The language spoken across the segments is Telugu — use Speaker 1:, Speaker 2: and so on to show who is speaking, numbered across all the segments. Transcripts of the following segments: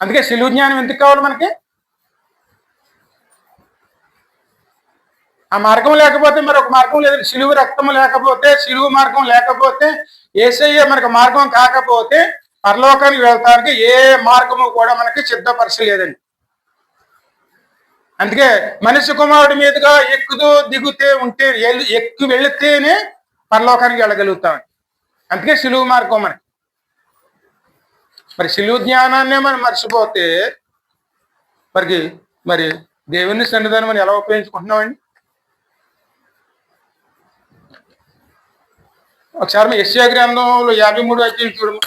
Speaker 1: అందుకే సిలువు జ్ఞానం ఎందుకు కావాలి మనకి? ఆ మార్గం లేకపోతే మరొక మార్గం లేదు. సిలువు రక్తము లేకపోతే, సిలువు మార్గం లేకపోతే, యేసయ్య మనకు మార్గం కాకపోతే పరలోకానికి వెళ్తానికి ఏ మార్గము కూడా మనకి సిద్ధపరచలేదండి. అందుకే మనిషి కుమారుడి మీదుగా ఎక్కుతూ దిగుతే ఉంటే ఎక్కు వెళితేనే పరలోకానికి వెళ్ళగలుగుతాం. అందుకే సిలువు మార్గం మనకి. మరి సిలువు జ్ఞానాన్నే మనం మర్చిపోతే మరి దేవుని సన్నిధానం మనం ఎలా ఉపయోగించుకుంటున్నామండి? ఒకసారి యెషయా గ్రంథంలో 53 అధ్యాయం చూడము.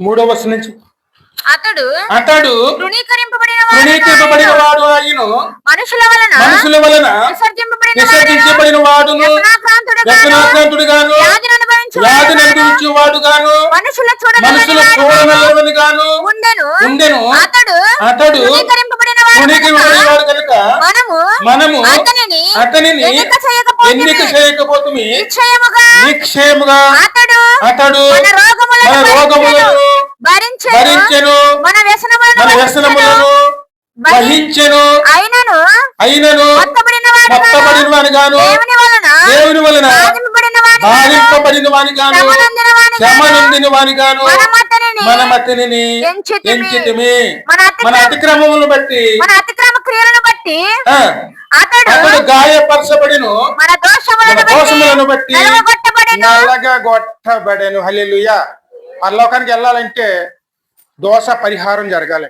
Speaker 1: మూడవ వచనం నుంచి. అతడు తృణీకరింపబడిన వాడు అయ్యును, మనుషుల వలన విసర్జించబడిన వాడును, వ్యసనాక్రాంతుడు గాను, వ్యాధిని అనుభవించేవాడు గాను, మనుషుల చూడనలవని గాను ఉండెను. అతడు తృణీకరింపబడినవాడు కనుక మనము అతనిని ఎన్నిక చేయకపోతుమి. నిశ్చయముగా అతడు మన రోగములను భరించెను, మన వ్యసనములను వహించెను. అయినను కొత్తబడిన వాని గాను, దేవుని వలన బాధింపబడిన వాని గాను, శ్రమనొందిన వాని గాను మనం అతనిని ఎంచితిమి. మన అతిక్రమములను బట్టి, మన అతిక్రమ క్రియలను బట్టి అతడు గాయపరచబడిను, మన దోషములను బట్టి నలగగొట్టబడెను. హల్లెలూయా. పరలోకానికి వెళ్ళాలంటే దోష పరిహారం జరగాలి.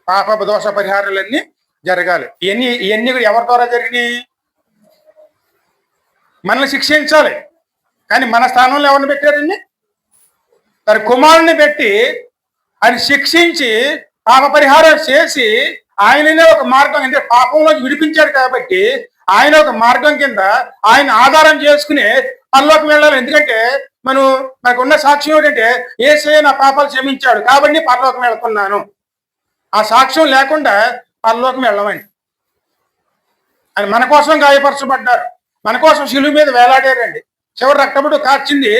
Speaker 1: పాప దోష పరిహారాలన్నీ జరగాలి. ఇవన్నీ కూడా ఎవరి ద్వారా జరిగినాయి? మనల్ని శిక్షించాలి. కానీ మన స్థానంలో ఎవరిని పెట్టారండి? తన కుమారుని పెట్టి ఆయన శిక్షించి పాప పరిహారం చేసి ఆయననే ఒక మార్గం, అంటే పాపంలో విడిపించాడు కాబట్టి ఆయన ఒక మార్గం కింద ఆయన ఆధారం చేసుకుని పరలోకం వెళ్ళాలి. ఎందుకంటే మనకున్న సాక్ష్యం ఏంటంటే యేసయ్య నా పాపాలు క్షమించాడు కాబట్టి పరలోకం వెళ్తున్నాను. ఆ సాక్ష్యం లేకుండా పరలోకం వెళ్ళమండి. ఆయన మన కోసం గాయపరచబడ్డారు, మన కోసం శిలువ మీద వేలాడారండి. చివరి రక్తముడు కార్చింది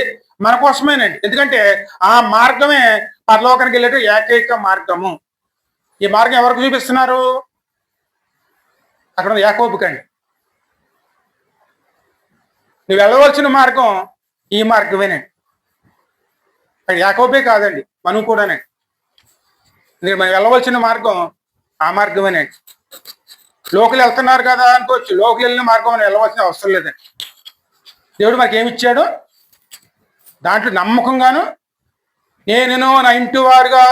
Speaker 1: మన కోసమేనండి. ఎందుకంటే ఆ మార్గమే పరలోకానికి వెళ్ళేట ఏకైక మార్గము. ఈ మార్గం ఎవరికి చూపిస్తున్నారు? అక్కడ యాకోబుకండి. నువ్వు వెళ్ళవలసిన మార్గం ఈ మార్గమేనండి. అక్కడ యాకోబే కాదండి, మనం కూడానండి. మనం వెళ్ళవలసిన మార్గం ఆ మార్గమేనండి. లోకలు వెళ్తున్నారు కదా అనుకోవచ్చు, లోకలు వెళ్ళిన మార్గం మనం వెళ్ళవలసిన అవసరం లేదండి. దేవుడు మనకి ఏమిచ్చాడు? దాంట్లో నమ్మకంగాను నేను నా ఇంటి వారుగా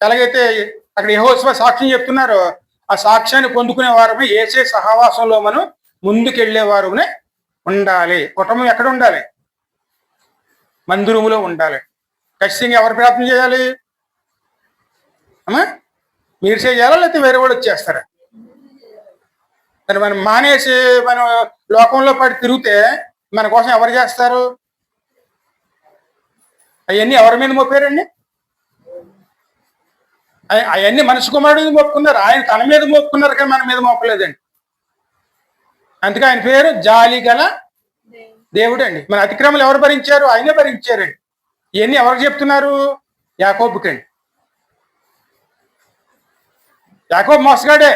Speaker 1: ఎలాగైతే అక్కడ యెహోషువ సాక్ష్యం చెప్తున్నారో ఆ సాక్ష్యాన్ని పొందుకునే వారమే యేసే సహవాసంలో మనం ముందుకెళ్లే వారునే ఉండాలి. కుటుంబం ఎక్కడ ఉండాలి? మందిరములో ఉండాలి. ఖచ్చితంగా ఎవరు ప్రార్థన చేయాలి? అమ్మా మీరు చేయాలా లేకపోతే వేరే వాళ్ళు వచ్చేస్తారా? మరి మనం మానేసి మనం లోకంలో పడి తిరిగితే మన కోసం ఎవరు చేస్తారు? అవన్నీ ఎవరి మీద మోపారండి? అవన్నీ మనిషి కుమారుడి మీద మోపుకున్నారు. ఆయన తన మీద మోపుకున్నారు కానీ మన మీద మోపలేదండి. అందుకే ఆయన పేరు జాలి గల దేవుడు అండి. మన అతిక్రమలు ఎవరు భరించారు? ఆయనే భరించారండి. ఇవన్నీ ఎవరికి చెప్తున్నారు? యాకోబుకండి. యాకోబు మోసగాడే,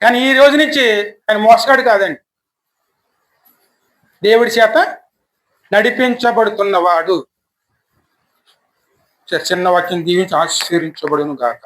Speaker 1: కానీ ఈ రోజు నుంచి ఆయన మోసగాడు కాదండి, దేవుడి చేత నడిపించబడుతున్నవాడు. చిన్న వాక్యం దీవించి ఆశీర్వించబడును గాక.